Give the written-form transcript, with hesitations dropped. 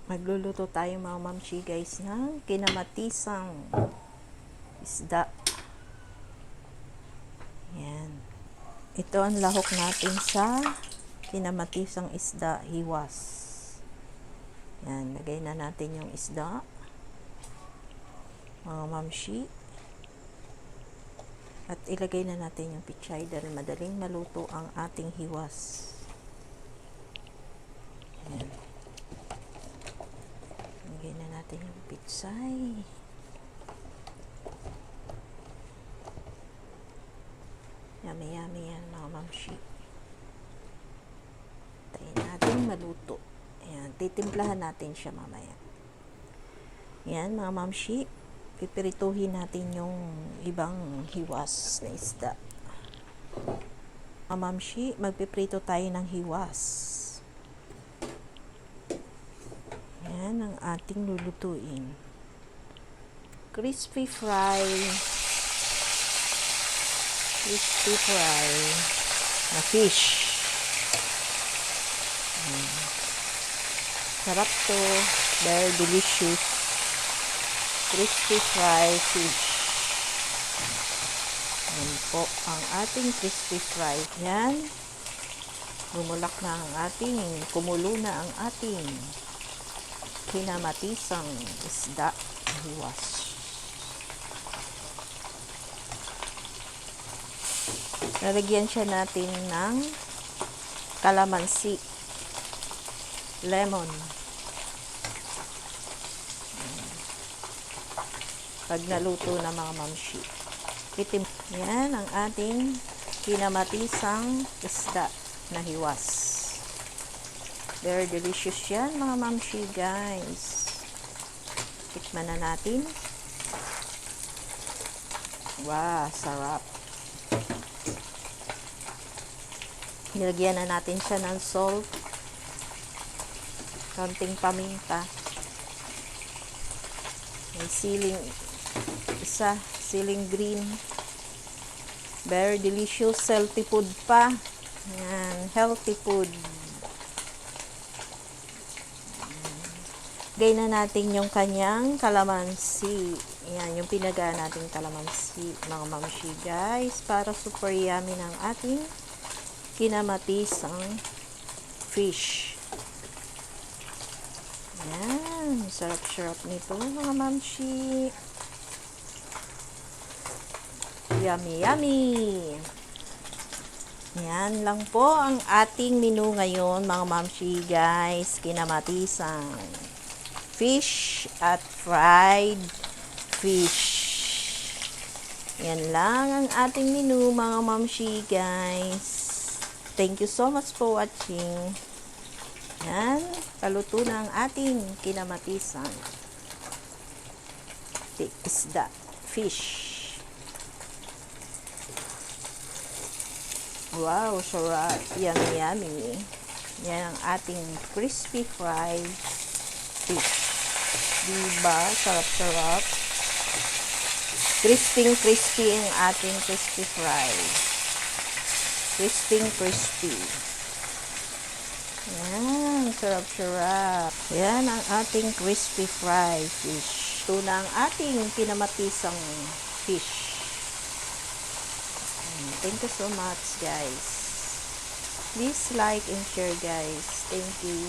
Magluluto tayo mga mamshi guys ng kinamatisang isda. Yan. Ito ang lahok natin sa kinamatisang isda, hiwas. Yan, lagay na natin yung isda. Mga mamshi. At ilagay na natin yung pichay dahil madaling maluto ang ating hiwas. Yan. Lagay na natin yung pichay. Yummy yummy yan mga mamshi. Tayin natin maluto. Ayan, titimplahan natin siya mamaya. Yan mga mamshi. Pipirituhin natin yung ibang hiwas na isda. Mga mamshi, magpiprito tayo ng hiwas. Yan ang ating lulutuin. Crispy fry na fish. Sarap to, very delicious. Crispy fry fish. Yan po ang ating crispy fry. Yan. Lumulak na ang ating, kumulo na ang ating kinamatisang isda na hiwas. Lalagyan siya natin ng kalamansi, lemon. Pag naluto na mga mamshi. Itim. Yan ang ating kinamatisang isda na hiwas. Very delicious yan mga mamshi guys. Tikman na natin. Wow, sarap. Nilagyan na natin siya ng salt. Konting paminta. May siling green. Very delicious, healthy food pa. Yan, healthy food. Gay na natin yung kanyang kalamansi. Yan, yung pinagaan natin kalamansi, mga mamshi guys, para super yummy ng ating kinamatisang fish. Yan, sarap-sarap nito mga mamshi. Yummy, yummy. Yan lang po ang ating menu ngayon mga mamshi guys. Kinamatisang fish at fried fish. Yan lang ang ating menu mga mamshi guys. Thank you so much for watching. Yan, paluto na ang ating kinamatisang isda, fish. Wow, sarap. Yummy, yummy. Yan ang ating crispy fried fish. Diba? Sarap-sarap. Crispy ang ating crispy fry. Crispy. Yan, sarap-sarap. Yan ang ating crispy fry fish. Ito na ang ating kinamatisang fish. Thank you so much guys. Please like and share guys. Thank you.